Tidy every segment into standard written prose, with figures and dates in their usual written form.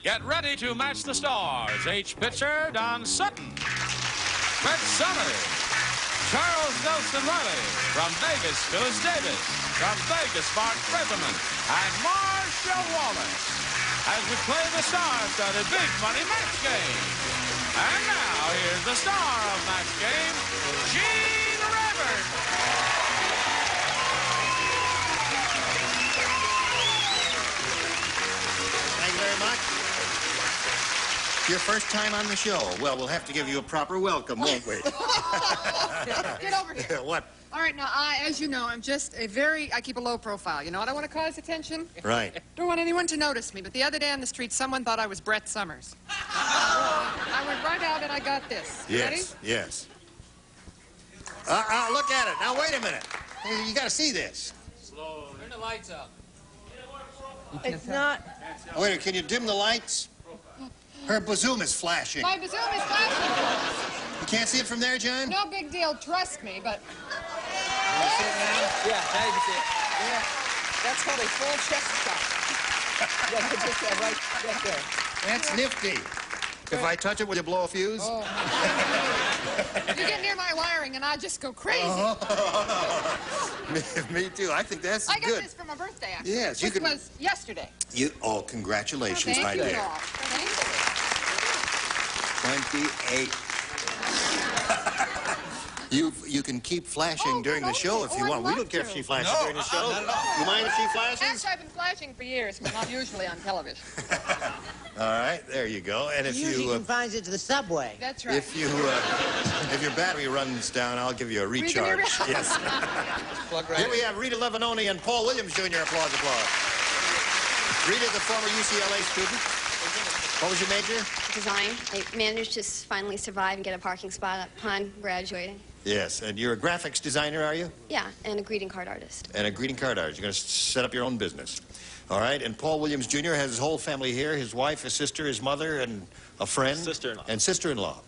Get ready to match the stars. H. Pitcher, Don Sutton. Fred Summers. Charles Nelson Reilly. From Vegas, Phyllis Davis. From Vegas, Bart Braverman. And Marcia Wallace. As we play the star-studded big money match game. And now, here's the star of match game, Gene Rivers. Thank you very much. Your first time on the show. Well, we'll have to give you a proper welcome, won't we? Get over here. What? All right, now, as you know, I'm just I keep a low profile. You know, I don't want to cause attention. Right. Don't want anyone to notice me, but the other day on the street, someone thought I was Brett Summers. I went right out and I got this. Yes, Ready? yes. Look at it. Now, wait a minute. You got to see this. Slow. Turn the lights up. It's not. Wait, can you dim the lights? Her bazoom is flashing. My bazoom is flashing. You can't see it from there, John? No big deal, trust me, but... Yeah, now you can see it. Yeah. That's called a full chest shot. Yeah, just right there. That's nifty. If I touch it, will you blow a fuse? Oh. You get near my wiring and I just go crazy. Me too. I think that's I got good. this for my birthday, actually. Yes, you this can... was yesterday. Oh, congratulations, my Thank you, dear. Doll. Thank you. 28. You can keep flashing during the show if you want. We don't care if she flashes during the show. You mind if she flashes? Actually, I've been flashing for years, but not usually on television. All right, there you go. And if you confines it to the subway. That's right. if your battery runs down, I'll give you a recharge. Yes. Here we have Rita Levinoni and Paul Williams Jr. Applause, applause. Rita, the former UCLA student. What was your major? Design. I managed to finally survive and get a parking spot upon graduating. Yes, and you're a graphics designer, are you? Yeah, and a greeting card artist. And a greeting card artist. You're going to set up your own business. All right, and Paul Williams Jr. has his whole family here, his wife, his sister, his mother, and a friend. Sister-in-law. And sister-in-law.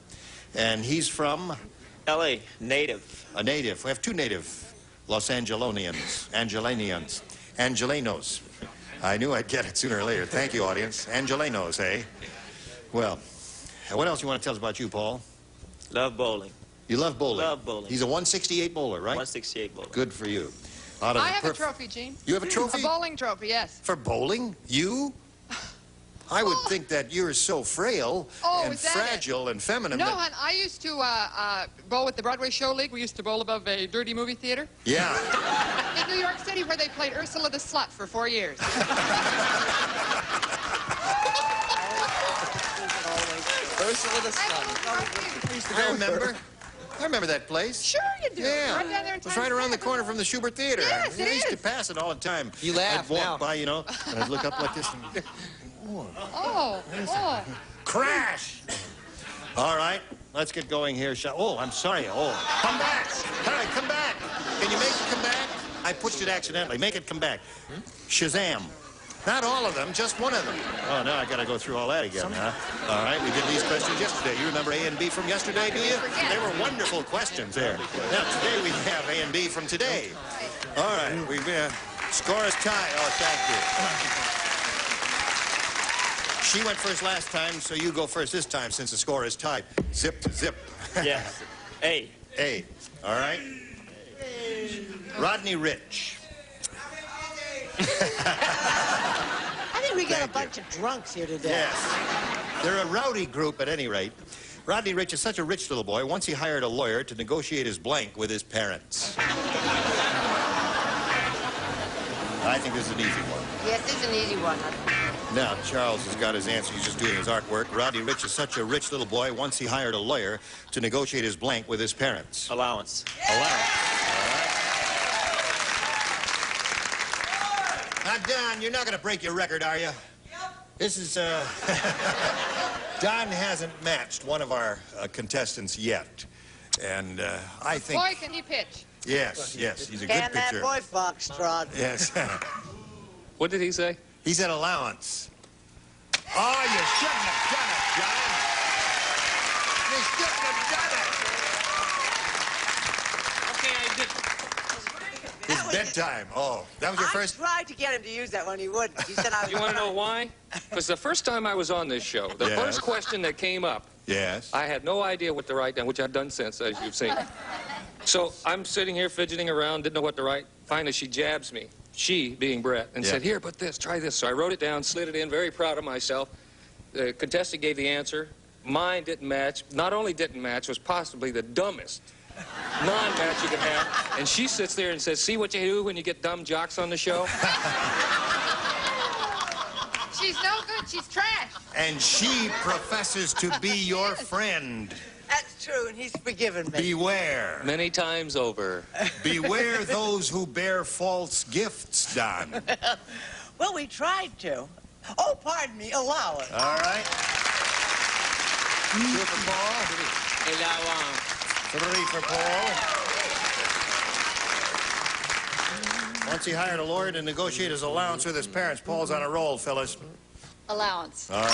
And he's from? L.A., native. A native. We have two native Los Angelonians. Angelenos. I knew I'd get it sooner or later. Thank you, audience. Angelenos, eh? Well, what else you want to tell us about you, Paul? Love bowling. You love bowling? Love bowling. He's a 168 bowler, right? 168 bowler. Good for you. I have a trophy, Gene. You have a trophy? A bowling trophy, yes. For bowling? You? I would think that you're so frail and fragile and feminine. No, hon, I used to bowl with the Broadway Show League. We used to bowl above a dirty movie theater. Yeah. In New York City, where they played Ursula the Slut for 4 years. Ursula the Slut. I remember that place. Sure you do. Yeah. Right down there in It was right around the corner from the Schubert Theater. Yes, I it used to is. pass it all the time. You laugh I'd walk now. by, you know, and I'd look up like this. And... Oh. Crash! All right, let's get going here. Oh, I'm sorry. Oh, come back. Hi, come back. Can you make it come back? I pushed it accidentally. Make it come back. Shazam. Not all of them, just one of them. Oh, now I got to go through all that again, huh? All right, we did these questions yesterday. You remember A and B from yesterday, do you? They were wonderful questions there. Now, today we have A and B from today. All right, score is tied. Oh, thank you. She went first last time, so you go first this time since the score is tied. Zip to zip. Yeah. A. A. All right. Rodney Rich. I think we got a bunch of drunks here today. Yes. They're a rowdy group at any rate. Rodney Rich is such a rich little boy. Once he hired a lawyer to negotiate his blank with his parents. I think this is an easy one. Yes, this is an easy one. Now, Charles has got his answer. He's just doing his artwork. Rodney Rich is such a rich little boy. Once he hired a lawyer to negotiate his blank with his parents. Allowance. Allowance. Now, Don, you're not going to break your record, are you? Yep. This is, Don hasn't matched one of our contestants yet. And I think... Boy, can he pitch. Yes, he's a good Can pitcher. that boy foxtrot? Yes. What did he say? He said allowance. Oh, you shouldn't have done it, John. You shouldn't have done it. Okay, I did. That was Bedtime. Oh, that was your first? I tried to get him to use that one. He wouldn't. He said I was... You want to know why? Because the first time I was on this show, the Yes. first question that came up, Yes. I had no idea what to write down, which I've done since, as you've seen. So I'm sitting here fidgeting around, didn't know what to write. Finally, she jabs me, she being Brett, and said, here, put this, try this. So I wrote it down, slid it in, very proud of myself. The contestant gave the answer. Mine didn't match. Not only didn't match, was possibly the dumbest non-match you could have. And she sits there and says, see what you do when you get dumb jocks on the show? She's no good. She's trash. And she professes to be your friend. That's true, and he's forgiven me. Beware. Many times over. Beware those who bear false gifts, Don. Well, we tried to. Oh, pardon me. Allow it. All right. Two for Paul. Three for Paul. Once he hired a lawyer to negotiate his allowance with his parents. Paul's on a roll, Phyllis. Allowance. All right.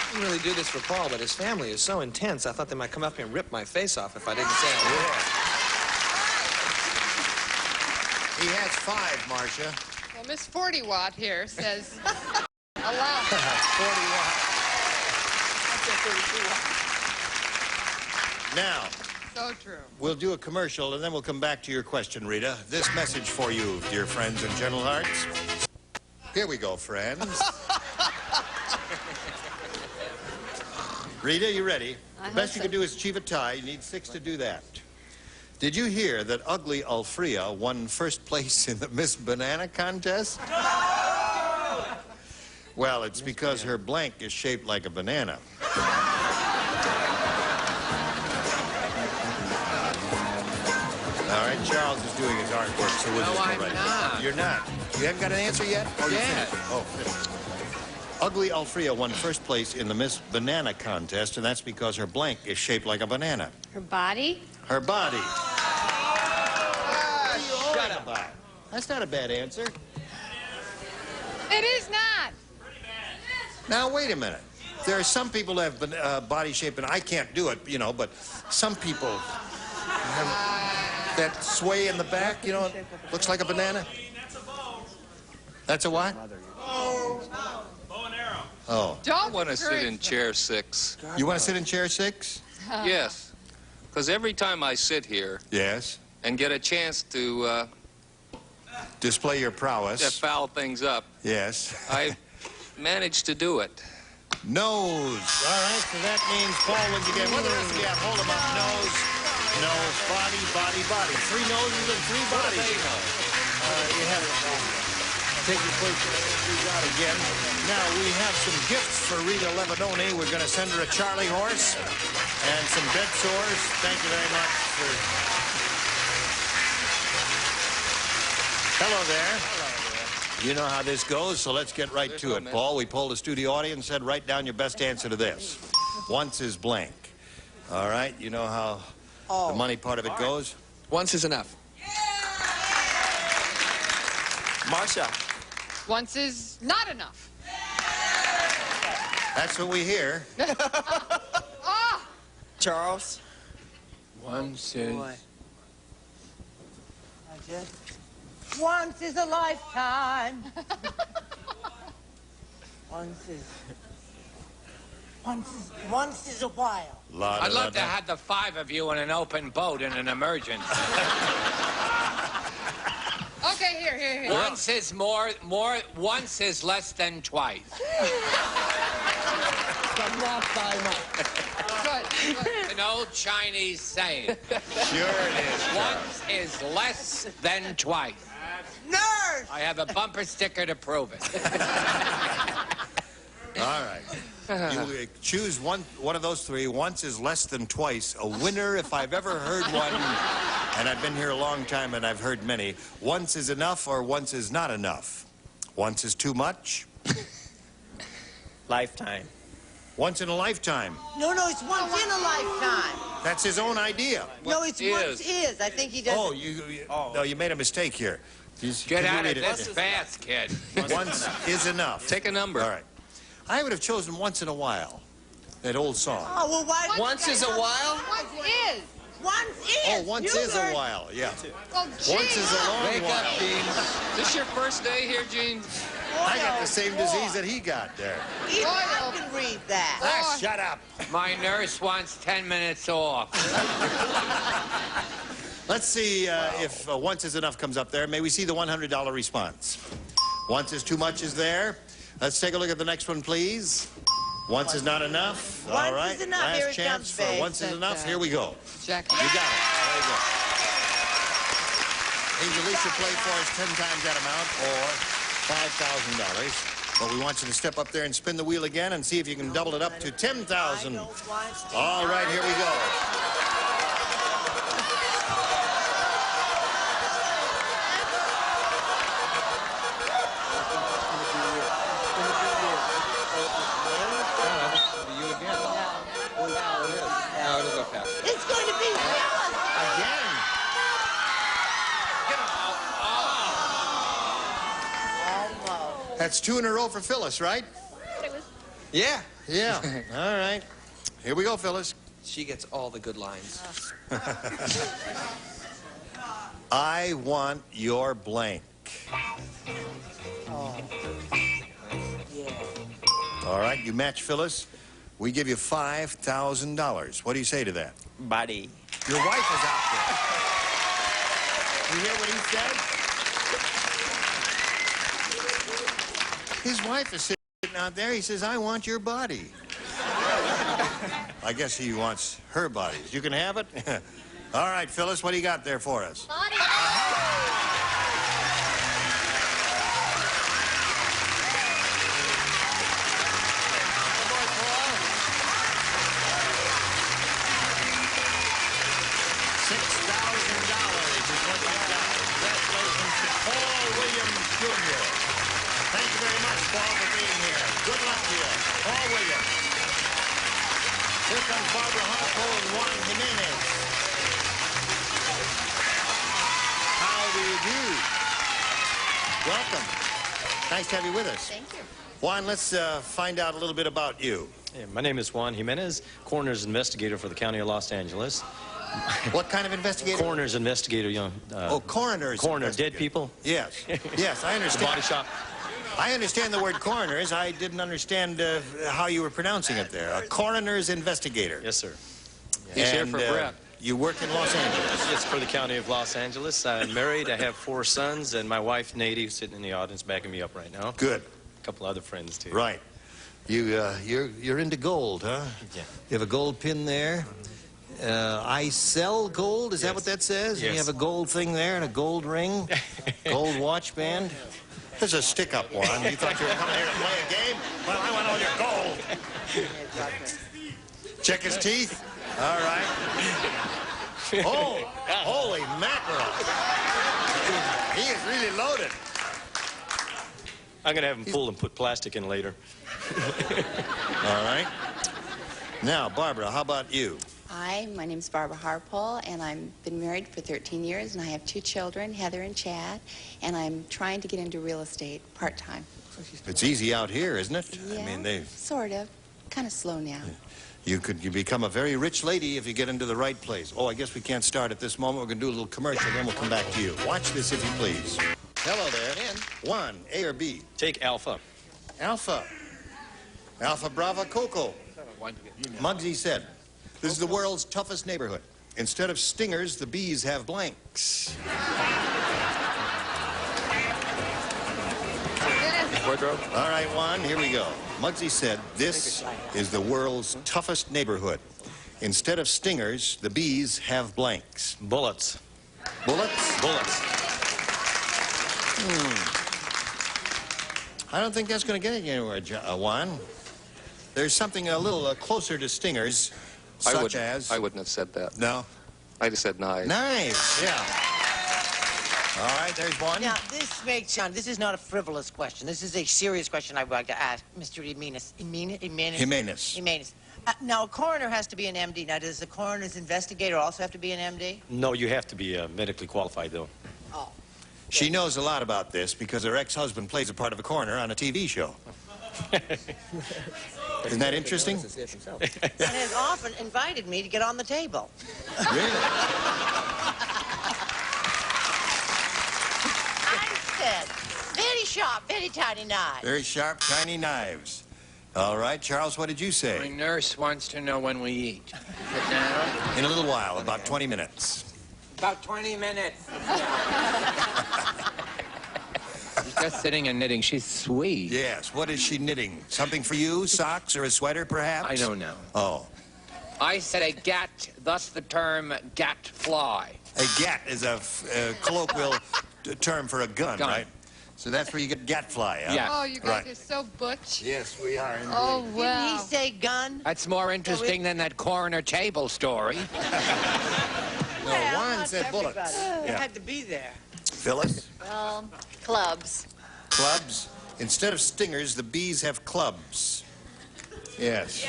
I didn't really do this for Paul, but his family is so intense, I thought they might come up here and rip my face off if I didn't say a word. He has 5, Marcia. Well, Miss 40 Watt here says allowance. 40 watt. Now, So true. we'll do a commercial, and then we'll come back to your question, Rita. This message for you, dear friends and gentle hearts. Here we go, friends. Rita, you ready? The best you can do is achieve a tie. You need 6 to do that. Did you hear that ugly Alfrea won first place in the Miss Banana contest? Well, it's because her blank is shaped like a banana. All right, Charles is doing his artwork, so we'll just go right. not. You're not. You haven't got an answer yet? Oh, you Yes. finished. Oh, finished. Ugly Alfrea won first place in the Miss Banana contest, and that's because her blank is shaped like a banana. Her body? Her body. Shut up. That's not a bad answer. It is not. Now, wait a minute. There are some people that have body shape, and I can't do it, you know, but some people have that sway in the back, you know, it looks like a banana. That's a what? Oh. I Don't want to sit in encourage chair 6. You want to sit in chair 6? Yes. Because every time I sit here Yes. and get a chance to Display your prowess. foul things up, Yes. I managed to do it. Nose. All right, so that means Paul wins again. What the rest of you have? Hold them up. Nose, nose, body, body, body. 3 noses and 3 bodies. You have take your place out again. Now, we have some gifts for Rita Levinoni. We're going to send her a Charlie horse and some bed sores. Thank you very much for... Hello there. You know how this goes, so let's get right to it, Paul. We polled the studio audience and said, write down your best answer to this. Once is blank. All right, you know how the money part of it goes? Once is enough. Marcia. Once is not enough. That's what we hear. Ah! Charles? Once is... Boy. Once is a lifetime. Once is a while. I'd love to have the 5 of you in an open boat in an emergency. Okay, here. Once is once is less than twice. But not by much. Good. An old Chinese saying. Sure it is. Once is less than twice. Nurse! I have a bumper sticker to prove it. All right. You choose one of those 3. Once is less than twice. A winner, if I've ever heard one. And I've been here a long time, and I've heard many. Once is enough or once is not enough? Once is too much? Lifetime. Once in a lifetime. No, it's once in a lifetime. That's his own idea. No, it's once is. I think he does. Oh, no, you made a mistake here. Get out of this fast, kid. Once is enough. Take a number. All right. I would have chosen Once in a While, that old song. Oh, well, why? Once is a while? Once is. Once is a while, yeah. Well, Once is a long Wake while. up, Gene. Is this your first day here, Gene? I got the same disease that he got there. Even I can read that. Ah, shut up. My nurse wants 10 minutes off. Let's see if once is enough comes up there. May we see the $100 response? Once is too much is there. Let's take a look at the next one, please. Once is not enough. All right. Is enough. Last Here it chance comes, for babe. once is enough. Here we go. Jack. You got it. Very good. Angel Lisa play for us 10 times that amount or $5,000. But we want you to step up there and spin the wheel again and see if you can double it up to $10,000. All right, here we go. It's going to be Phyllis. Again. Almost. That's 2 in a row for Phyllis, right? Yeah. Yeah. All right. Here we go, Phyllis. She gets all the good lines. I want your blank. Oh. Yeah. All right, you match Phyllis. We give you $5,000. What do you say to that? Buddy. Your wife is out there. You hear what he said? His wife is sitting out there. He says, I want your body. I guess he wants her body. You can have it? All right, Phyllis, what do you got there for us? Body. $6,000 is what you got. Congratulations to Paul Williams, Jr. Thank you very much, Paul, for being here. Good luck to you. Paul Williams. Here comes Barbara Harpo and Juan Jimenez. How do you do? Welcome. Nice to have you with us. Thank you. Juan, let's find out a little bit about you. Yeah, my name is Juan Jimenez, coroner's investigator for the County of Los Angeles. What kind of investigator? Coroner's investigator, Coroner's coroner, investigator. dead people. Yes. Yes, I The understand. body shop. I understand the word coroners. I didn't understand how you were pronouncing it there. A coroner's investigator. Yes, sir. He's here And, for Brett. You work in Los Angeles. It's for the County of Los Angeles. I'm married. I have 4 sons, and my wife, Nady, who's sitting in the audience backing me up right now. Good. A couple other friends, too. Right. You're into gold, huh? Yeah. You have a gold pin there. I sell gold. Is that Yes. what that says? Yes. You have a gold thing there and a gold ring, gold watch band. There's a stick-up one. You thought you were coming here to play a game? Well, I want all your gold. Check his teeth. All right. Oh, holy mackerel. He is really loaded. I'm going to have him pull and put plastic in later. All right. Now, Barbara, how about you? Hi, my name's Barbara Harpole, and I've been married for 13 years, and I have 2 children, Heather and Chad, and I'm trying to get into real estate part-time. It's easy out here, isn't it? Yeah, I mean, sort of. Kind of slow now. you become a very rich lady if you get into the right place. Oh, I guess we can't start at this moment. We're going to do a little commercial, then we'll come back to you. Watch this if you please. Hello there. One, A or B? Take Alpha. Alpha. Alpha Brava Coco. Muggsy said, this is the world's toughest neighborhood. Instead of stingers, the bees have blanks. Wardrobe? All right, Juan, here we go. Muggsy said, this is the world's toughest neighborhood. Instead of stingers, the bees have blanks. Bullets. Bullets? Bullets. I don't think that's going to get you anywhere, Juan. There's something a little closer to stingers, such as... I wouldn't have said that. No? I just said knives. Knives, yeah. All right, there's one. Now, this makes John. This is not a frivolous question. This is a serious question I'd like to ask Mr. Jimenez. Jimenez. Now, a coroner has to be an MD. Now, does the coroner's investigator also have to be an MD? No, you have to be medically qualified, though. Oh. She knows a lot about this because her ex-husband plays a part of a coroner on a TV show. Isn't that interesting? And has often invited me to get on the table. Really? I said, very sharp, very tiny knife. Very sharp, tiny knives. All right, Charles, what did you My say? nurse wants to know when we eat. Sit down. In a little while, about 20 minutes. About 20 minutes. She's just sitting and knitting. She's sweet. Yes, what is she knitting? Something for you? Socks or a sweater, perhaps? I don't know. Oh. I said a gat, thus the term gat fly. A gat is a colloquial term for a gun, right? So that's where you get gat fly, huh? Yeah. Oh, you guys are so butch. Yes, we are indeed. Oh, Didn't wow. he say gun? That's more interesting than that coroner table story. No, one said bullets. I Yeah. had to be there. Phyllis? Well, clubs. Clubs? Instead of stingers, the bees have clubs. Yes.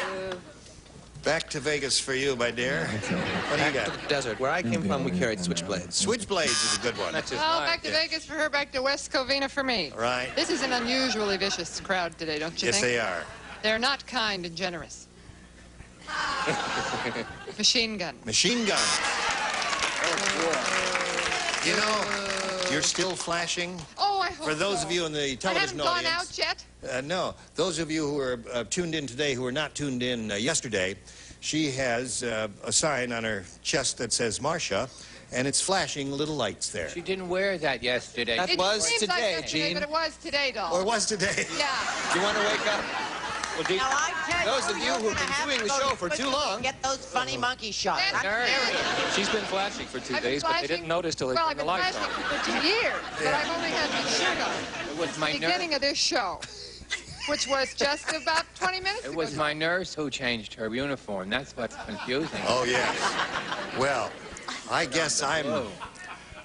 Back to Vegas for you, my dear. What do you Back got? to the desert. Where I came from, we carried switchblades. Switchblades is a good one. That's just Well, mine. back to Vegas for her, back to West Covina for me. Right. This is an unusually vicious crowd today, don't you Yes, think? they are. They're not kind and generous. Machine gun. Machine gun. You know, you're still flashing. Oh, I hope For those so. of you in the I television haven't gone audience. out yet. No, those of you who are tuned in today who were not tuned in yesterday, she has a sign on her chest that says Marcia, and it's flashing little lights there. She didn't wear that yesterday. That It was seems today, like yesterday, Gene. but it was today, doll. Or it was today. Yeah. Do you want to wake up? Well, Now, I tell those of you you're who've gonna been have doing to the go show to for too Switzerland long. and get those funny monkey shots. That's I'm serious. She's been flashing for 2 I've been days, but they flashing- didn't notice till they Well, I've turned the been lights flashing on. for 2 years, but I've only had my shirt on. It was my Beginning nurse. of this show, which was just about 20 minutes It ago. was my nurse who changed her uniform. That's what's confusing. Oh, yes. Well, I guess I'm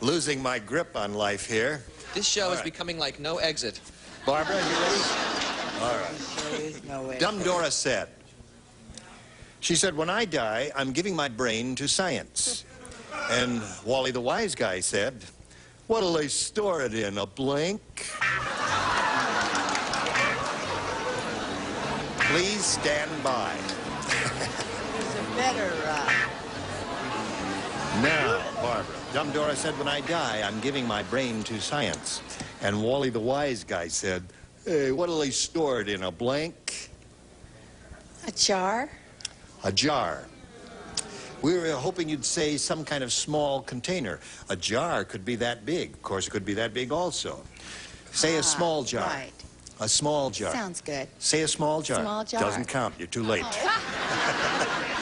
losing my grip on life here. This show is becoming like No Exit. Barbara, you ready? All right. There is no way. Dumb Dora said, she said, when I die, I'm giving my brain to science. And Wally the wise guy said, what'll they store it in, a blank? Please stand by. There's a better, Now, Barbara, Dumb Dora said, when I die, I'm giving my brain to science. And Wally the wise guy said, hey, what'll they store it in, a blank? A jar? A jar. We were hoping you'd say some kind of small container. A jar could be that big. Of course, it could be that big also. Say a small jar. Right. A small jar. Sounds good. Say a small jar. Small jar. Doesn't count. You're too late.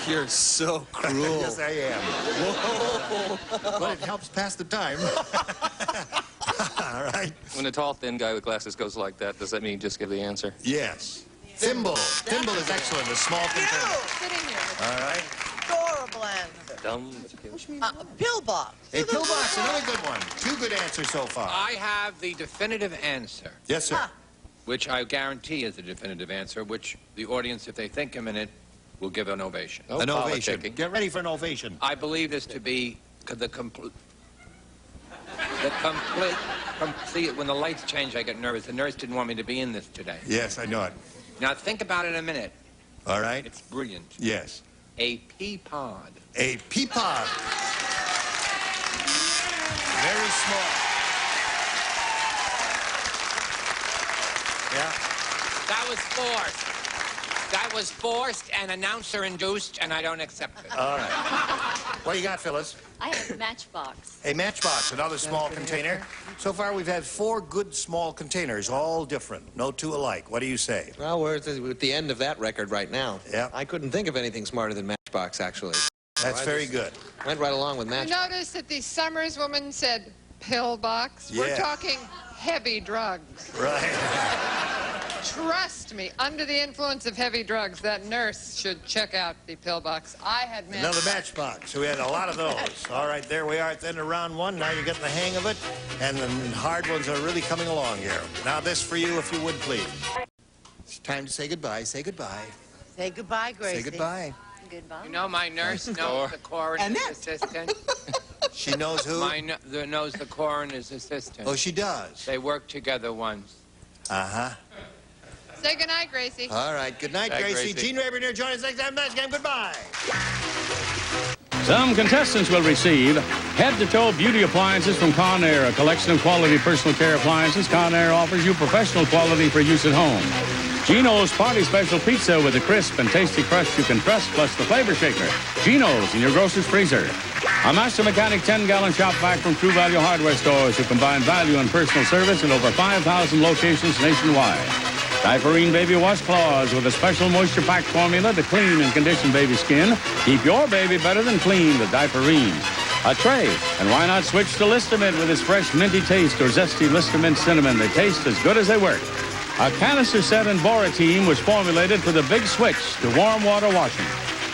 You're so cruel. Yes, I am. Whoa. But it helps pass the time. All right. When a tall, thin guy with glasses goes like that, does that mean just give the answer? Yes. Thimble. Thimble is excellent. A small container. Sitting here. All right. adorable answer. Dumb. Pillbox. A pillbox, another good one. Two good answers so far. I have the definitive answer. Yes, sir. Which I guarantee is the definitive answer, which the audience, if they think a minute, will give an ovation. An ovation. Get ready for an ovation. I believe this to be the complete. See, when the lights change, I get nervous. The nurse didn't want me to be in this today. Yes, I know it. Now think about it a minute. All right. It's brilliant. Yes. A pea pod. A pea pod. Very small. Yeah. That was forced. That was forced and announcer-induced, and I don't accept it. All right. What do you got, Phyllis? I have a matchbox. A matchbox, another small container. So far, we've had 4 good small containers, all different, no two alike. What do you say? Well, we're at the end of that record right now. Yeah. I couldn't think of anything smarter than Matchbox, actually. That's I very just good. Went right along with You Matchbox. notice that the Summers woman said pillbox? We're Yeah. talking heavy drugs. Right. Trust me, under the influence of heavy drugs, that nurse should check out the pillbox. I had Another matchbox. We had a lot of those. All right, there we are at the end of round 1. Now you're getting the hang of it, and the hard ones are really coming along here. Now this for you, if you would, please. It's time to say goodbye. Say goodbye. Say goodbye, Gracie. Say goodbye. Goodbye. You know, my nurse knows the coroner's assistant. She knows who? Knows the coroner's assistant. Oh, she does. They worked together once. Uh-huh. Say goodnight, Gracie. All right. Good night, Gracie. Gene Raber here. Join us next time. Match game. Goodbye. Some contestants will receive head-to-toe beauty appliances from Conair, a collection of quality personal care appliances. Conair offers you professional quality for use at home. Gino's Party Special Pizza with a crisp and tasty crust you can trust, plus the flavor shaker. Gino's in your grocer's freezer. A Master Mechanic 10-gallon shop vac from True Value Hardware stores who combine value and personal service in over 5,000 locations nationwide. Diaperine Baby Washcloths with a special moisture-packed formula to clean and condition baby skin. Keep your baby better than clean with Diaperine. A tray, and why not switch to Listamint with its fresh minty taste or zesty Listamint cinnamon? They taste as good as they work. A canister set in Boratine was formulated for the big switch to warm water washing.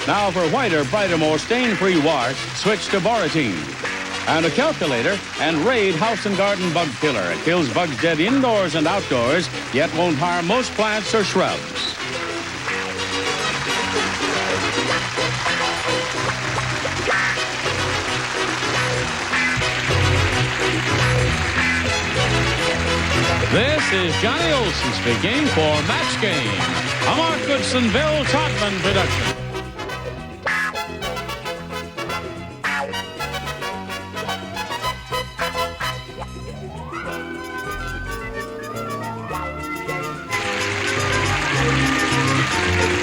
Now for whiter, brighter, more stain-free wash, switch to Boratine. And a calculator and Raid House and Garden Bug Killer. It kills bugs dead indoors and outdoors, yet won't harm most plants or shrubs. This is Johnny Olson speaking for Match Game, a Mark Goodson, Bill Todman production.